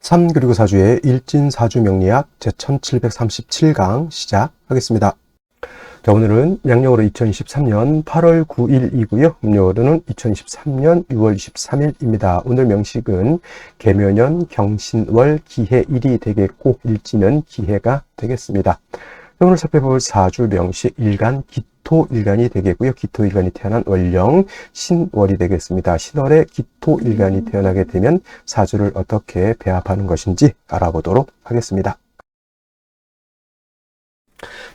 3 그리고 4주의 일진사주 명리학 제1737강 시작하겠습니다. 자, 오늘은 양력으로 2023년 8월 9일이고요. 음력으로는 2023년 6월 23일입니다. 오늘 명식은 계묘년 경신월 기해일이 되겠고 일지는 기해가 되겠습니다. 오늘 살펴볼 4주 명식 일간 기토일간이 되겠고요. 기토일간이 태어난 월령 신월이 되겠습니다. 신월에 기토일간이 태어나게 되면 4주를 어떻게 배합하는 것인지 알아보도록 하겠습니다.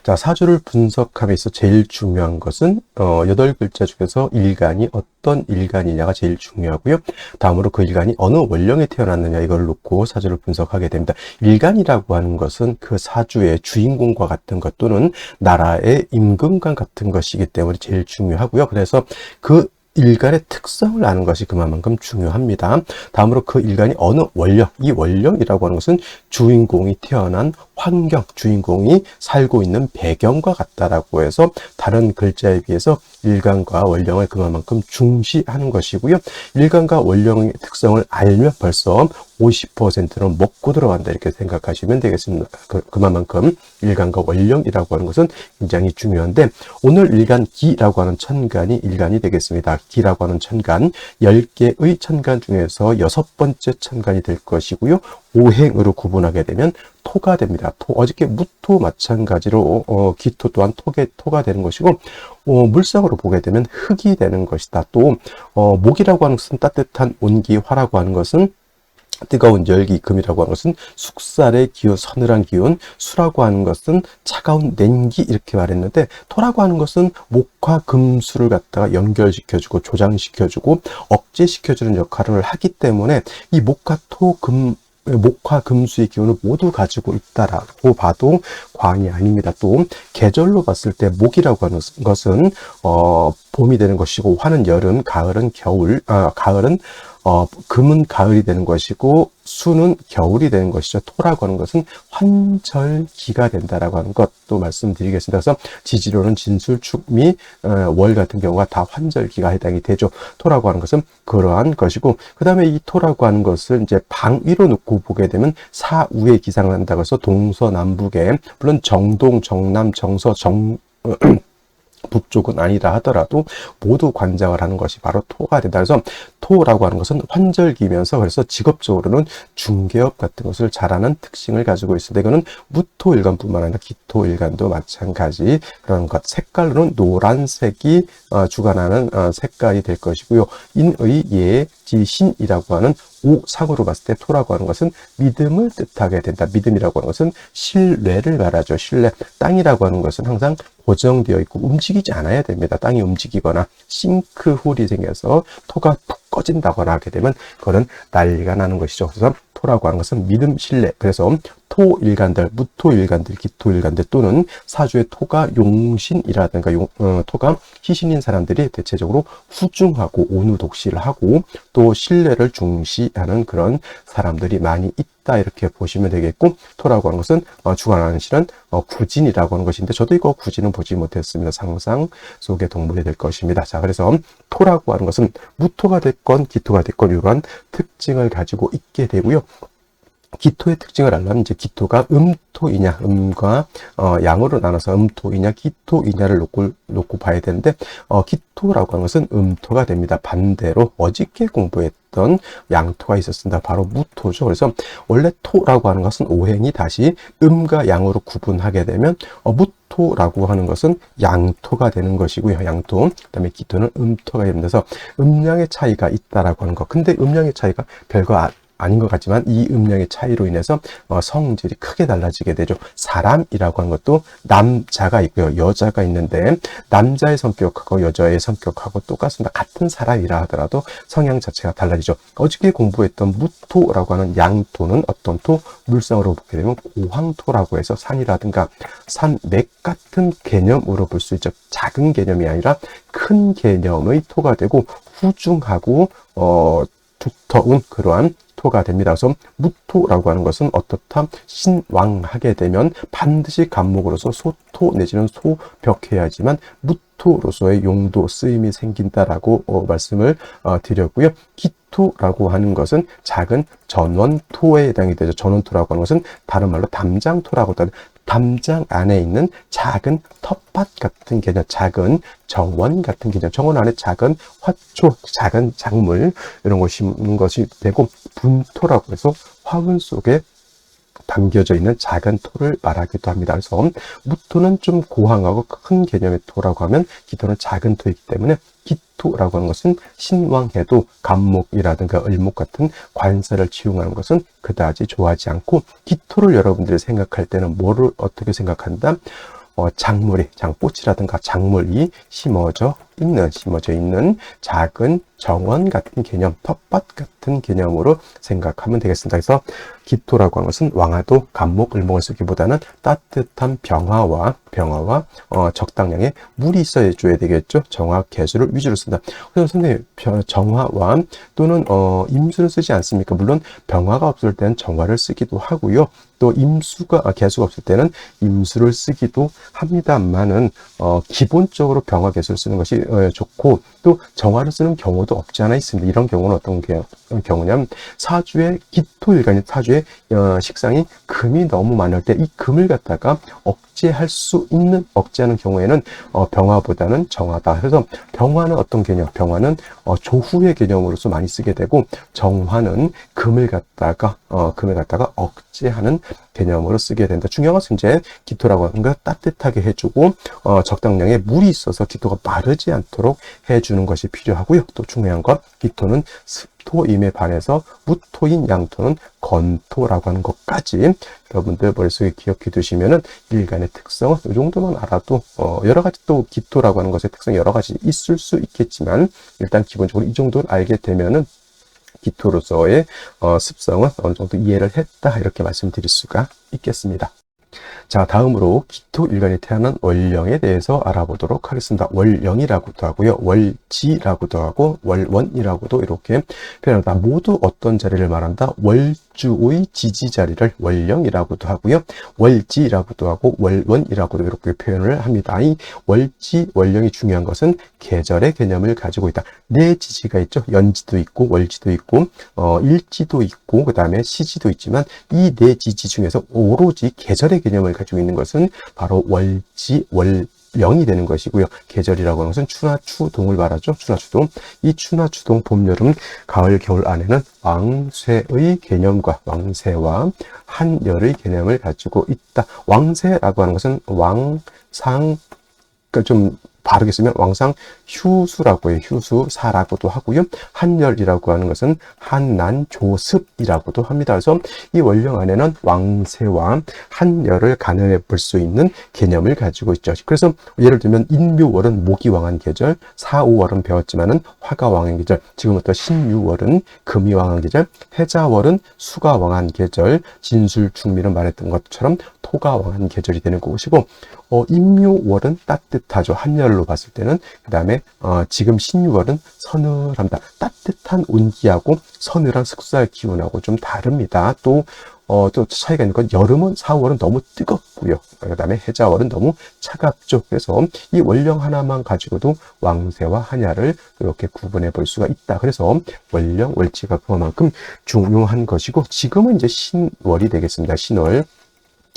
자, 4주를 분석하면서 제일 중요한 것은 8글자 중에서 일간이 어떤 일간이냐가 제일 중요하고요. 다음으로 그 일간이 어느 월령에 태어났느냐 이걸 놓고 4주를 분석하게 됩니다. 일간이라고 하는 것은 그 4주의 주인공과 같은 것 또는 나라의 임금관 같은 것이기 때문에 제일 중요하고요. 그래서 그 일간의 특성을 아는 것이 그만큼 중요합니다. 다음으로 그 일간이 어느 월령, 이 월령이라고 하는 것은 주인공이 태어난 환경, 주인공이 살고 있는 배경과 같다라고 해서 다른 글자에 비해서 일간과 월령을 그만큼 중시하는 것이고요. 일간과 월령의 특성을 알면 벌써 50%는 먹고 들어간다 이렇게 생각하시면 되겠습니다. 그만큼 일간과 월령이라고 하는 것은 굉장히 중요한데 오늘 일간 기라고 하는 천간이 일간이 되겠습니다. 기라고 하는 천간 10개의 천간 중에서 6번째 천간이 될 것이고요. 오행으로 구분하게 되면 토가 됩니다. 어저께 무토 마찬가지로 기토 또한 토가 되는 것이고 물상으로 보게 되면 흙이 되는 것이다. 또 목이라고 하는 것은 따뜻한 온기, 화라고 하는 것은 뜨거운 열기, 금이라고 하는 것은 숙살의 기운, 서늘한 기운, 수라고 하는 것은 차가운 냉기 이렇게 말했는데 토라고 하는 것은 목화 금수를 갖다가 연결시켜주고 조장시켜주고 억제시켜주는 역할을 하기 때문에 이 목화 금수의 기운을 모두 가지고 있다라고 봐도 과언이 아닙니다. 또 계절로 봤을 때 목이라고 하는 것은 봄이 되는 것이고 화는 여름, 가을은 겨울, 가을은 금은 가을이 되는 것이고 수는 겨울이 되는 것이죠. 토라고 하는 것은 환절기가 된다라고 하는 것도 말씀드리겠습니다. 그래서 지지로는 진술, 축미, 월 같은 경우가 다 환절기가 해당이 되죠. 토라고 하는 것은 그러한 것이고 그 다음에 이 토라고 하는 것을 이제 방위로 놓고 보게 되면 사우의 기상을 한다고 해서 동서남북에 물론 정동, 정남, 정서, 북쪽은 아니라 하더라도 모두 관장을 하는 것이 바로 토가 된다. 그래서 토라고 하는 것은 환절기면서 그래서 직업적으로는 중개업 같은 것을 잘하는 특징을 가지고 있습니다. 이거는 무토일간뿐만 아니라 기토일간도 마찬가지 그런 것. 색깔로는 노란색이 주관하는 색깔이 될 것이고요. 인의 예, 지신이라고 하는 오상으로 봤을 때 토라고 하는 것은 믿음을 뜻하게 된다. 믿음이라고 하는 것은 신뢰를 말하죠. 신뢰. 땅이라고 하는 것은 항상 고정되어 있고 움직이지 않아야 됩니다. 땅이 움직이거나 싱크홀이 생겨서 토가 푹 꺼진다거나 하게 되면 그거는 난리가 나는 것이죠. 그래서 토라고 하는 것은 믿음, 신뢰. 그래서 토일간들, 무토일간들, 기토일간들 또는 사주의 토가 용신이라든가 토가 희신인 사람들이 대체적으로 후중하고 온유독실을 하고 또 신뢰를 중시하는 그런 사람들이 많이 있다 이렇게 보시면 되겠고 토라고 하는 것은 주관하는 실은 구진이라고 하는 것인데 저도 이거 구진은 보지 못했습니다. 상상 속의 동물이 될 것입니다. 자, 그래서 토라고 하는 것은 무토가 됐건 기토가 됐건 이런 특징을 가지고 있게 되고요. 기토의 특징을 알려면 이제 기토가 음토이냐, 음과 양으로 나눠서 음토이냐, 기토이냐를 놓고 봐야 되는데 기토라고 하는 것은 음토가 됩니다. 반대로 어저께 공부했던 양토가 있었습니다. 바로 무토죠. 그래서 원래 토라고 하는 것은 오행이 다시 음과 양으로 구분하게 되면 무토라고 하는 것은 양토가 되는 것이고요. 양토. 그다음에 기토는 음토가 됩니다. 그래서 음양의 차이가 있다라고 하는 것. 근데 음양의 차이가 별거 아닌 것 같지만 이 음량의 차이로 인해서 성질이 크게 달라지게 되죠. 사람이라고 하는 것도 남자가 있고요. 여자가 있는데 남자의 성격하고 여자의 성격하고 똑같습니다. 같은 사람이라 하더라도 성향 자체가 달라지죠. 어저께 공부했던 무토라고 하는 양토는 어떤 토? 물상으로 보게 되면 고황토라고 해서 산이라든가 산맥 같은 개념으로 볼 수 있죠. 작은 개념이 아니라 큰 개념의 토가 되고 후중하고 두터운 그러한 토가 됩니다. 그래서 무토라고 하는 것은 어떻다? 신왕하게 되면 반드시 간목으로서 소토 내지는 소벽해야지만 무토 기토로서의 용도 쓰임이 생긴다라고 말씀을 드렸고요. 기토라고 하는 것은 작은 전원토에 해당이 되죠. 전원토라고 하는 것은 다른 말로 담장토라고도 하는 담장 안에 있는 작은 텃밭 같은 개념, 작은 정원 같은 개념, 정원 안에 작은 화초, 작은 작물 이런 것이 있는 것이 되고, 분토라고 해서 화분 속에 담겨져 있는 작은 토를 말하기도 합니다. 그래서 무토는 좀 고황하고 큰 개념의 토라고 하면 기토는 작은 토이기 때문에 기토라고 하는 것은 신왕해도 간목이라든가 을목 같은 관사를 치용하는 것은 그다지 좋아하지 않고, 기토를 여러분들이 생각할 때는 뭐를 어떻게 생각한다? 작물이, 장꽃이라든가 작물이 심어져 있는 작은 정원 같은 개념, 텃밭 같은 개념으로 생각하면 되겠습니다. 그래서 기토라고 하는 것은 왕화도, 간목, 을목을 쓰기보다는 따뜻한 병화와 적당량의 물이 있어야 줘야 되겠죠. 정화, 개수를 위주로 쓴다. 그래서 선생님, 정화와 또는 임수를 쓰지 않습니까? 물론 병화가 없을 때는 정화를 쓰기도 하고요. 또 개수가 없을 때는 임수를 쓰기도 합니다만은 기본적으로 병화, 개수를 쓰는 것이 좋고, 또 정화를 쓰는 경우도 없지 않아 있습니다. 이런 경우는 어떤 경우냐면, 사주의 기토일간인 사주의 식상이 금이 너무 많을 때 이 금을 갖다가 억제하는 경우에는 병화보다는 정화다. 그래서 병화는 어떤 개념? 병화는 조후의 개념으로서 많이 쓰게 되고, 정화는 금을 갖다가 억제하는 개념으로 쓰게 된다. 중요한 것은 이제 기토라고 하는 걸 따뜻하게 해주고, 적당량의 물이 있어서 기토가 마르지 않도록 해주는 것이 필요하고요. 또 중요한 건 기토는 습토임에 반해서 무토인 양토는 건토라고 하는 것까지 여러분들 머릿속에 기억해 두시면은 일간의 특성은 이 정도만 알아도 여러 가지, 또 기토라고 하는 것의 특성이 여러 가지 있을 수 있겠지만, 일단 기본적으로 이 정도를 알게 되면은 기토로서의 습성은 어느 정도 이해를 했다, 이렇게 말씀드릴 수가 있겠습니다. 자, 다음으로 기토일간이 태어난 월령에 대해서 알아보도록 하겠습니다. 월령이라고도 하고요, 월지라고도 하고, 월원이라고도 이렇게 표현한다. 모두 어떤 자리를 말한다? 월주의 지지 자리를 월령이라고도 하고요, 월지라고도 하고, 월원이라고도 이렇게 표현을 합니다. 이 월지, 월령이 중요한 것은 계절의 개념을 가지고 있다. 네 지지가 있죠. 연지도 있고, 월지도 있고, 일지도 있고, 그 다음에 시지도 있지만, 이 네 지지 중에서 오로지 계절의 개념을 가지고 있는 것은 바로 월지, 월령이 되는 것이고요. 계절이라고 하는 것은 추나 추동을 말하죠. 추나 추동. 이 추나 추동, 봄, 여름, 가을, 겨울 안에는 왕쇠의 개념과 왕세와 한열의 개념을 가지고 있다. 왕세라고 하는 것은 왕상, 좀 바르게 쓰면 왕상 휴수라고 해요. 휴수사라고도 하고요. 한열이라고 하는 것은 한난조습이라고도 합니다. 그래서 이 월령 안에는 왕세와 한열을 가늠해 볼 수 있는 개념을 가지고 있죠. 그래서 예를 들면 인묘월은 목이 왕한 계절, 사오월은 배웠지만은 화가 왕한 계절, 지금부터 신유월은 금이 왕한 계절, 해자월은 수가 왕한 계절, 진술충미를 말했던 것처럼 토가 왕한 계절이 되는 것이고, 인묘월은 따뜻하죠. 한열로 봤을 때는. 그 다음에 지금 신유월은 서늘합니다. 따뜻한 온기하고 서늘한 습살 기운하고 좀 다릅니다. 또 차이가 있는 건, 여름은 4월은 너무 뜨겁고요. 그 다음에 해자월은 너무 차갑죠. 그래서 이 월령 하나만 가지고도 왕세와 한야를 이렇게 구분해 볼 수가 있다. 그래서 월령, 월지가 그만큼 중요한 것이고, 지금은 이제 신월이 되겠습니다.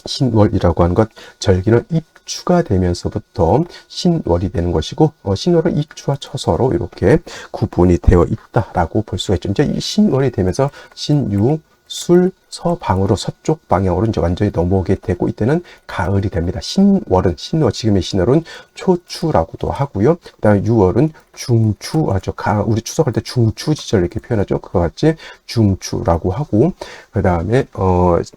신월이라고 하는 것, 절기는 입추가 되면서부터 신월이 되는 것이고, 신월은 입추와 처서로 이렇게 구분이 되어 있다라고 볼 수가 있죠. 이제 이 신월이 되면서 신유, 술, 서방으로, 서쪽 방향으로 이제 완전히 넘어오게 되고, 이때는 가을이 됩니다. 신월, 지금의 신월은 초추라고도 하고요. 그 다음에 유월은 중추하죠. 우리 추석할 때 중추지절 이렇게 표현하죠. 그와 같이 중추라고 하고, 그 다음에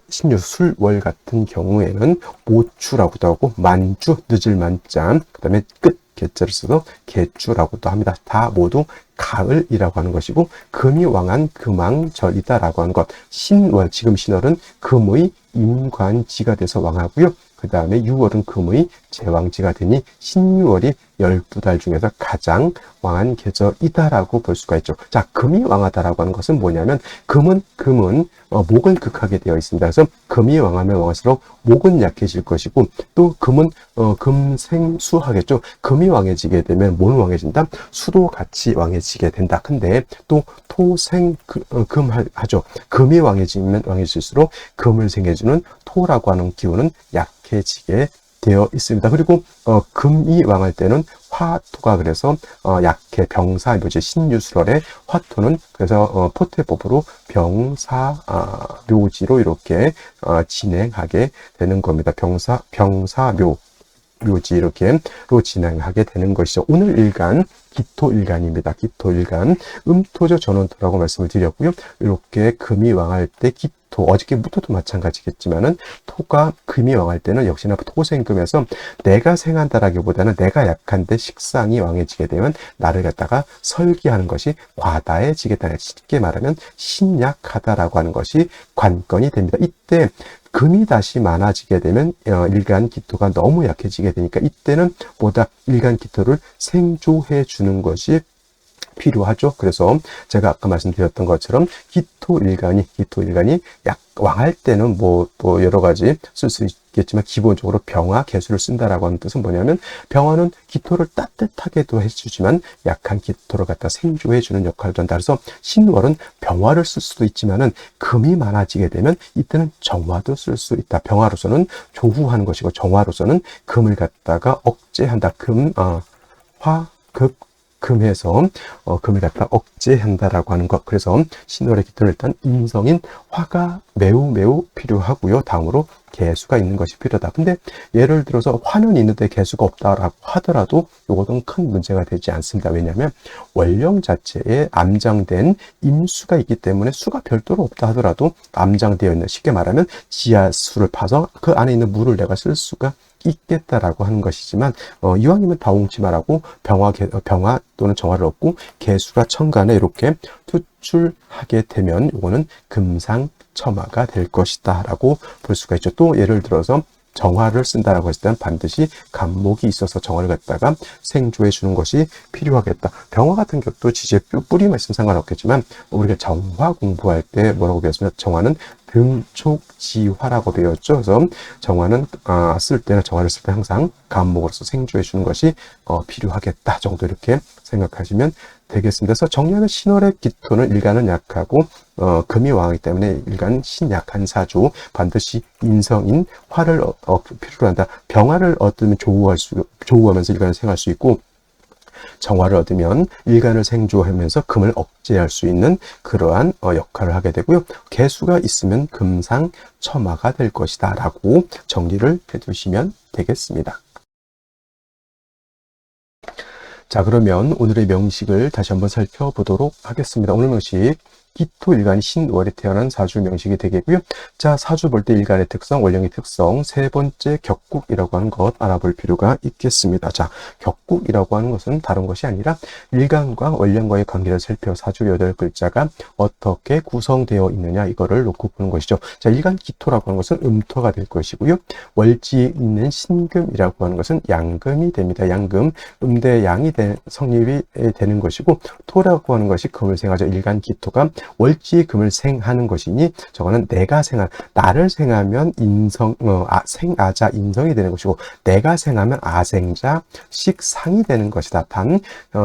신유, 술월 같은 경우에는 모추라고도 하고, 만주, 늦을 만자, 그 다음에 끝, 개자를 써서 개주라고도 합니다. 다 모두 가을이라고 하는 것이고, 금이 왕한 금왕절이다라고 하는 것. 신월, 지금 신월은 금의 임관지가 돼서 왕하고요. 그 다음에 유월은 금의 제왕지가 되니 신유월이 12달 중에서 가장 왕한 계절이다라고 볼 수가 있죠. 자, 금이 왕하다라고 하는 것은 뭐냐면 금은 목을 극하게 되어 있습니다. 그래서 금이 왕하면 왕할수록 목은 약해질 것이고 또 금은 금생수하겠죠. 금이 왕해지게 되면 뭐는 왕해진다? 수도 같이 왕해지게 된다. 근데 또 금하죠. 금이 왕해질수록 금을 생해주는 토라고 하는 기운은 약해지게 되어 있습니다. 그리고 금이 왕할 때는 화토가 그래서 약해 병사 묘지 신유술월의 화토는 그래서 포태법으로 병사 묘지로 이렇게 진행하게 되는 겁니다. 묘지 이렇게로 진행하게 되는 것이죠. 오늘 일간 기토일간입니다. 기토일간 음토죠 전원토라고 말씀을 드렸고요. 이렇게 금이 왕할 때 기토, 어저께 무토도 마찬가지겠지만은 토가 금이 왕할 때는 역시나 토생금에서 내가 생한다라기보다는 내가 약한데 식상이 왕해지게 되면 나를 갖다가 설기하는 것이 과다해지겠다. 쉽게 말하면 신약하다라고 하는 것이 관건이 됩니다. 이때 금이 다시 많아지게 되면 일간 기토가 너무 약해지게 되니까 이때는 보다 일간 기토를 생조해 주는 것이 필요하죠. 그래서 제가 아까 말씀드렸던 것처럼 기토일간이 왕할 때는 뭐 여러 가지 쓸 수 있겠지만 기본적으로 병화, 개수를 쓴다라고 하는 뜻은 뭐냐면 병화는 기토를 따뜻하게도 해주지만 약한 기토를 갖다 생조해주는 역할을 한다. 그래서 신월은 병화를 쓸 수도 있지만은 금이 많아지게 되면 이때는 정화도 쓸 수 있다. 병화로서는 조후하는 것이고 정화로서는 금을 갖다가 억제한다. 금해서 금을 갖다 억제한다라고 하는 것. 그래서 신월의 기토는 일단 인성인 화가 매우 필요하고요. 다음으로 개수가 있는 것이 필요하다. 근데 예를 들어서 화는 있는데 개수가 없다라고 하더라도 이것은 큰 문제가 되지 않습니다. 왜냐하면 원령 자체에 암장된 임수가 있기 때문에 수가 별도로 없다 하더라도 암장되어 있는, 쉽게 말하면 지하수를 파서 그 안에 있는 물을 내가 쓸 수가 있겠다라고 하는 것이지만 이왕이면 다홍치마라고 병화 또는 정화를 얻고 개수가 천간에 이렇게 투출하게 되면 이거는 금상첨화가 될 것이다 라고 볼 수가 있죠. 또 예를 들어서 정화를 쓴다라고 했을 때는 반드시 간목이 있어서 정화를 갖다가 생조해 주는 것이 필요하겠다. 병화 같은 경우도 지지에 뿌리만 있으면 상관없겠지만 우리가 정화 공부할 때 뭐라고 배웠습니까? 정화는 등촉지화라고 배웠죠. 그래서 정화는 정화를 쓸 때 항상 간목으로서 생조해 주는 것이 필요하겠다 정도 이렇게 생각하시면 되겠습니다. 그래서 정리하면 신월의 기토는 일간은 약하고 금이 왕이기 때문에 일간 신약한 사주, 반드시 인성인 화를 필요로 한다. 병화를 얻으면 조우하면서 일간을 생할 수 있고 정화를 얻으면 일간을 생조하면서 금을 억제할 수 있는 그러한 역할을 하게 되고요. 개수가 있으면 금상첨화가 될 것이다 라고 정리를 해두시면 되겠습니다. 자, 그러면 오늘의 명식을 다시 한번 살펴보도록 하겠습니다. 오늘 명식 기토일간이 신월에 태어난 사주 명식이 되겠고요. 자, 사주 볼 때 일간의 특성, 원령의 특성, 세 번째 격국이라고 하는 것 알아볼 필요가 있겠습니다. 자, 격국이라고 하는 것은 다른 것이 아니라 일간과 원령과의 관계를 살펴 사주 8글자가 어떻게 구성되어 있느냐 이거를 놓고 보는 것이죠. 자, 일간 기토라고 하는 것은 음토가 될 것이고요. 월지에 있는 신금이라고 하는 것은 양금이 됩니다. 양금, 음대 양이 성립이 되는 것이고 토라고 하는 것이 금을 생하죠. 일간 기토가 월지의 금을 생하는 것이니 저거는 내가 생한, 나를 생하면 생아자 인성이 되는 것이고 내가 생하면 아생자 식상이 되는 것이다. 단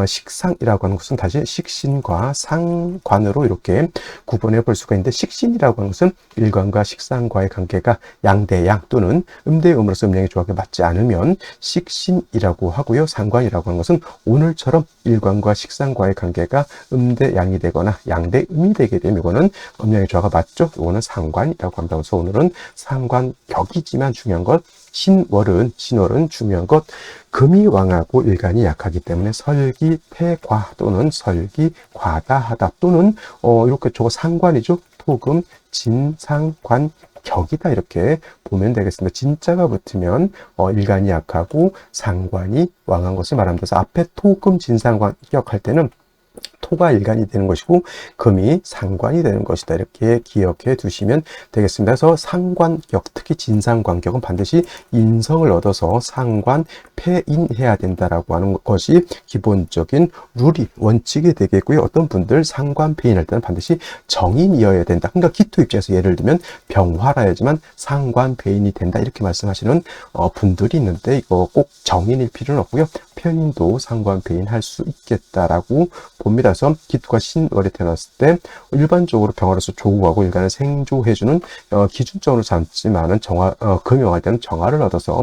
식상이라고 하는 것은 다시 식신과 상관으로 이렇게 구분해 볼 수가 있는데 식신이라고 하는 것은 일간과 식상과의 관계가 양대양 또는 음대음으로서 음양의 조합에 맞지 않으면 식신이라고 하고요. 상관이라고 하는 것은 오늘처럼 일간과 식상과의 관계가 음대양이 되거나 양대음이 되게 되면 이거는 음양의 조화가 맞죠? 이거는 상관이라고 합니다. 그래서 오늘은 상관격이지만 중요한 것 신월은 중요한 것 금이 왕하고 일간이 약하기 때문에 설기패과 또는 설기과다하다 또는 이렇게 저거 상관이죠. 토금 진상관 격이다 이렇게 보면 되겠습니다. 진자가 붙으면 일간이 약하고 상관이 왕한 것을 말합니다. 그래서 앞에 토금 진상관 격할 때는 토가 일간이 되는 것이고 금이 상관이 되는 것이다. 이렇게 기억해 두시면 되겠습니다. 그래서 상관격, 특히 진상관격은 반드시 인성을 얻어서 상관, 패인해야 된다라고 하는 것이 기본적인 룰이, 원칙이 되겠고요. 어떤 분들 상관, 패인할 때는 반드시 정인이어야 된다. 그러니까 기토 입장에서 예를 들면 병화라야지만 상관, 패인이 된다. 이렇게 말씀하시는 분들이 있는데 이거 꼭 정인일 필요는 없고요. 편인도 상관, 패인 할 수 있겠다라고 봅니다. 그래서 기토가 신월에 태어났을 때 일반적으로 병화로서 조우하고 일간을 생조해주는 기준점으로 잡지만은 금용할 때는 정화를 얻어서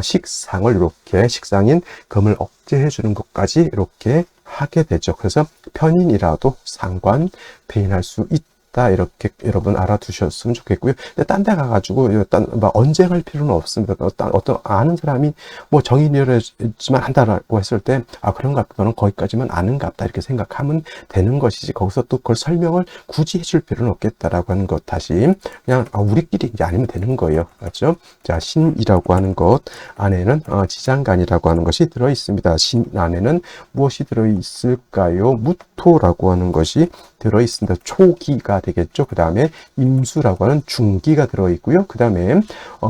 식상을 이렇게 식상인 금을 억제해주는 것까지 이렇게 하게 되죠. 그래서 편인이라도 상관, 패인할 수 있다. 이렇게 여러분 알아두셨으면 좋겠고요. 근데 딴 데 가가지고 일단 언쟁할 필요는 없습니다. 어떤 아는 사람이 뭐 정인이었지만 한다라고 했을 때 그런가 보다는 거기까지만 아는가 보다 이렇게 생각하면 되는 것이지 거기서 또 그걸 설명을 굳이 해줄 필요는 없겠다라고 하는 것 다시 그냥 우리끼리 이제 아니면 되는 거예요. 맞죠? 자, 신이라고 하는 것 안에는 지장간이라고 하는 것이 들어 있습니다. 신 안에는 무엇이 들어 있을까요? 무토라고 하는 것이 들어 있습니다. 초기가 되겠죠. 그 다음에 임수라고 하는 중기가 들어있고요. 그 다음에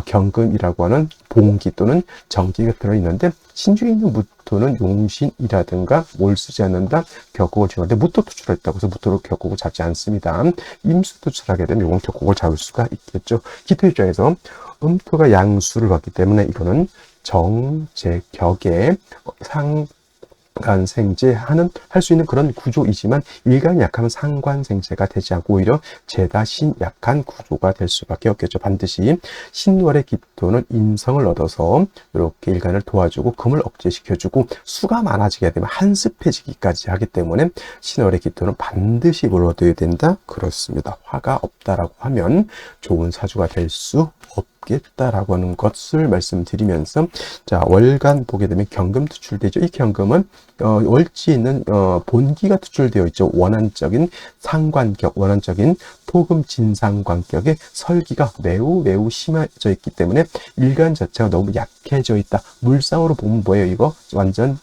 경금이라고 하는 봉기 또는 정기가 들어있는데 신중에 있는 무토는 용신이라든가 뭘 쓰지 않는다, 격국을 지는데 무토 투출했다고 해서 무토로 격국을 잡지 않습니다. 임수 투출하게 되면 이건 격국을 잡을 수가 있겠죠. 기토 입장에서 음토가 양수를 받기 때문에 이거는 정제격의 상관생제하는 할 수 있는 그런 구조이지만 일간이 약하면 상관생제가 되지 않고 오히려 죄다 신약한 구조가 될 수밖에 없겠죠. 반드시 신월의 기토는 인성을 얻어서 이렇게 일간을 도와주고 금을 억제시켜주고 수가 많아지게 되면 한습해지기까지 하기 때문에 신월의 기토는 반드시 뭘 얻어야 된다? 그렇습니다. 화가 없다라고 하면 좋은 사주가 될 수 없겠다라고 하는 것을 말씀드리면서 자, 월간 보게 되면 경금 투출되죠. 이 경금은 월지에 있는 본기가 투출되어 있죠. 원한적인 상관격, 원한적인 토금 진상관격의 설기가 매우 심해져 있기 때문에 일간 자체가 너무 약해져 있다. 물상으로 보면 뭐예요? 이거 완전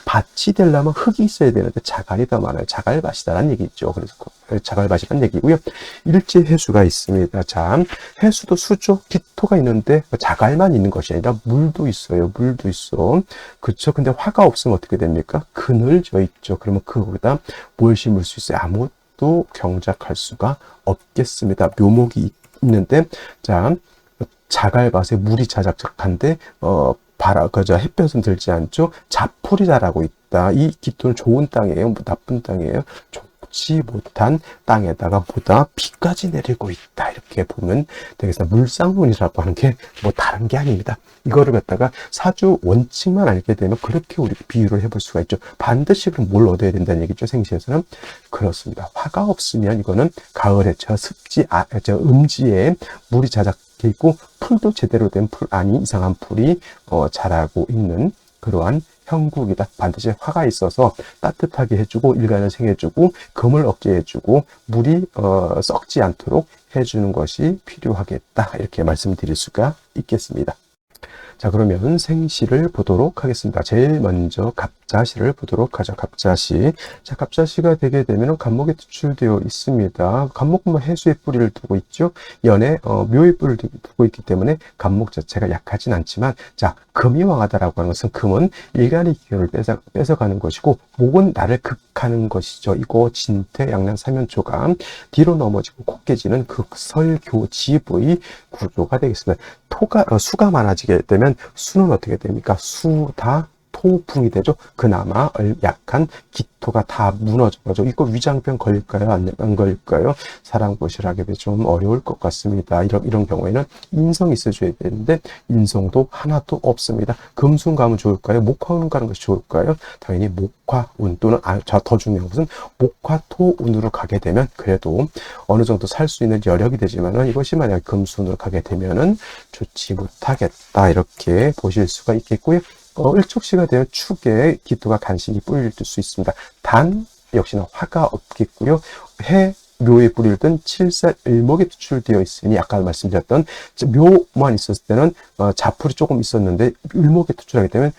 밭이 되려면 흙이 있어야 되는데 자갈이 더 많아요. 자갈밭이다라는 얘기죠. 그래서 자갈밭이라는 얘기고요. 일제 해수가 있습니다. 자, 해수도 수죠. 기토가 있는데 자갈만 있는 것이 아니라 물도 있어요. 물도 있어. 그렇죠. 근데 화가 없으면 어떻게 됩니까? 그늘져 있죠. 그러면 거기다 뭘 심을 수 있어요? 아무것도 경작할 수가 없겠습니다. 묘목이 있는데 자, 자갈밭에 물이 자작한데 햇볕은 들지 않죠. 자풀이 자라고 있다. 이 기토는 좋은 땅이에요. 나쁜 땅이에요. 좋지 못한 땅에다가 보다 비까지 내리고 있다. 이렇게 보면 되겠습니다. 물상문이라고 하는 게 뭐 다른 게 아닙니다. 이거를 갖다가 사주 원칙만 알게 되면 그렇게 우리 비유를 해볼 수가 있죠. 반드시 그럼 뭘 얻어야 된다는 얘기죠. 생시에서는 그렇습니다. 화가 없으면 이거는 가을에 음지에 물이 자작 있고 풀도 제대로 된 풀 아니 이상한 풀이 자라고 있는 그러한 형국이다. 반드시 화가 있어서 따뜻하게 해주고 일간을 생해주고 금을 억제해주고 물이 썩지 않도록 해주는 것이 필요하겠다. 이렇게 말씀드릴 수가 있겠습니다. 자, 그러면 생시를 보도록 하겠습니다. 제일 먼저 갑자시를 보도록 하죠. 갑자시. 자, 갑자시가 되게 되면 간목에 투출되어 있습니다. 간목은 해수의 뿌리를 두고 있죠. 연에 묘의 뿌리를 두고 있기 때문에 간목 자체가 약하진 않지만 자, 금이 왕하다라고 하는 것은 금은 일간의 기운을 뺏어가는 것이고 목은 나를 극하는 것이죠. 이거 진퇴 양난 삼연초가 뒤로 넘어지고 곱게지는 극설교집의 구조가 되겠습니다. 수가 많아지게 되면 수는 어떻게 됩니까? 수다 토풍이 되죠. 그나마 약한 기토가 다 무너져가죠. 이거 위장병 걸릴까요? 안 걸릴까요? 사랑보시를 하게 되면 좀 어려울 것 같습니다. 이런 경우에는 인성이 있어줘야 되는데 인성도 하나도 없습니다. 금순 가면 좋을까요? 목화운 가는 것이 좋을까요? 당연히 목화운 또는 더 중요한 것은 목화토운으로 가게 되면 그래도 어느 정도 살 수 있는 여력이 되지만은 이것이 만약 금순으로 가게 되면은 좋지 못하겠다. 이렇게 보실 수가 있겠고요. 일촉시가 되어 축에 기토가 간신히 뿌릴 수 있습니다. 단 역시나 화가 없겠고요. 해 묘의 뿌리를 든 칠살일목에 투출되어 있으니 아까 말씀드렸던 묘만 있었을 때는 자풀이 조금 있었는데 일목에 투출하게 되면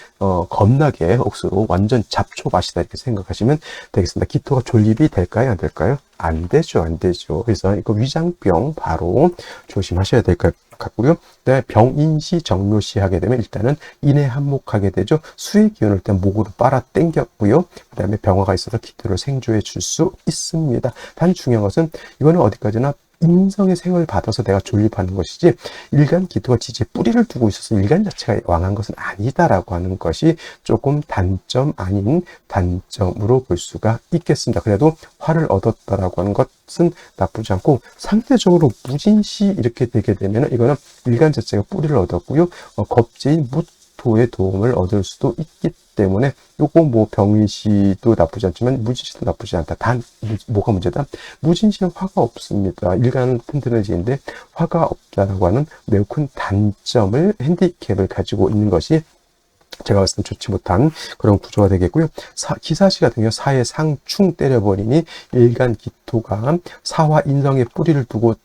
겁나게 억수로 완전 잡초 맛이다 이렇게 생각하시면 되겠습니다. 기토가 존립이 될까요? 안 될까요? 안 되죠. 안 되죠. 그래서 이거 위장병 바로 조심하셔야 될 것 같고요. 그다음에 병인시 정묘시 하게 되면 일단은 인해 한목하게 되죠. 수의 기운을 일단 목으로 빨아 당겼고요. 그다음에 병화가 있어서 기토를 생조해 줄 수 있습니다. 단 중요한 것은 이거는 어디까지나 인성의 생을 받아서 내가 존립하는 것이지 일간 기토가 지지에 뿌리를 두고 있어서 일간 자체가 왕한 것은 아니다라고 하는 것이 조금 단점 아닌 단점으로 볼 수가 있겠습니다. 그래도 화를 얻었다라고 하는 것은 나쁘지 않고 상대적으로 무진시 이렇게 되게 되면 이거는 일간 자체가 뿌리를 얻었고요. 겁재인 무토의 도움을 얻을 수도 있기 때문에 요거 뭐 병인시도 나쁘지 않지만 무진시도 나쁘지 않다. 단 뭐가 문제다? 무진시는 화가 없습니다. 일간은 튼튼해지는데 화가 없다라고 하는 매우 큰 단점을 핸디캡을 가지고 있는 것이 제가 봤을 땐 좋지 못한 그런 구조가 되겠고요. 기사시 같은 경우 사의 상충 때려버리니 일간 기토가 사화 인성의 뿌리를 두고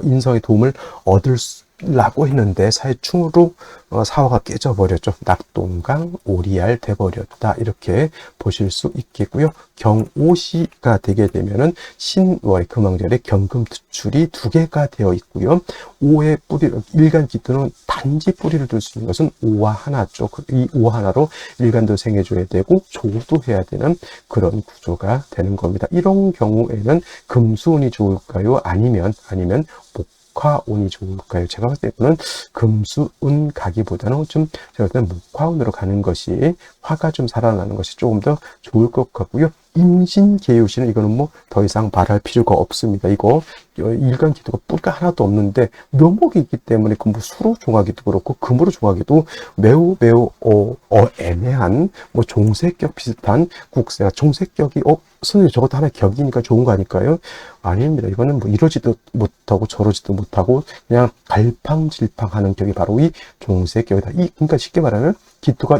인성의 도움을 얻을 라고 했는데 사의 충으로 사화가 깨져버렸죠. 낙동강 오리알 돼버렸다 이렇게 보실 수 있겠고요. 경오시가 되게 되면은 신월 금왕절에 경금 투출이 2개가 되어 있고요. 오의 뿌리 일간 기토는 단지 뿌리를 둘 수 있는 것은 오와 하나죠. 이 오와 하나로 일간도 생해줘야 되고 조도 해야 되는 그런 구조가 되는 겁니다. 이런 경우에는 금수운이 좋을까요? 아니면 목화운이 좋을까요? 제가 봤을 때는 금수운 가기보다는 좀 제가 봤을 때 목화운으로 가는 것이 화가 좀 살아나는 것이 조금 더 좋을 것 같고요. 임신계유시는 이거는 뭐 더 이상 말할 필요가 없습니다. 이거 일간 기토가 뿌리가 하나도 없는데 묘목이 있기 때문에 그 뭐 수로 종하기도 그렇고 금으로 종하기도 매우 애매한 뭐 종색격 비슷한 국세가 종색격이 선생님 저것도 하나의 격이니까 좋은 거 아닐까요? 아닙니다. 이거는 뭐 이러지도 못하고 저러지도 못하고 그냥 갈팡질팡하는 격이 바로 이 종색격이다. 그러니까 쉽게 말하면 기토가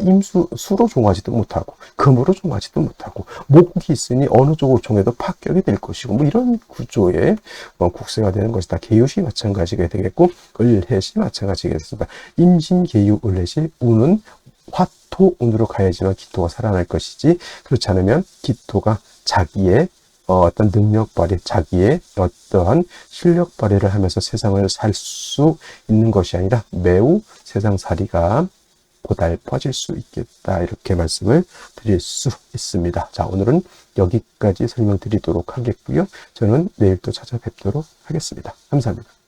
수로 종하지도 못하고 금으로 종하지도 못하고 목이 있으니 어느 쪽으로 종해도 파격이 될 것이고 뭐 이런 구조의 국세가 되는 것이다. 계유시 마찬가지가 되겠고 을해시 마찬가지가 되겠습니다. 임신 계유 을해시 운은 화토운으로 가야지만 기토가 살아날 것이지 그렇지 않으면 기토가 자기의 어떤 능력 발휘, 자기의 어떠한 실력 발휘를 하면서 세상을 살 수 있는 것이 아니라 매우 세상살이가 고달퍼질 수 있겠다. 이렇게 말씀을 드릴 수 있습니다. 자, 오늘은 여기까지 설명드리도록 하겠고요. 저는 내일 또 찾아뵙도록 하겠습니다. 감사합니다.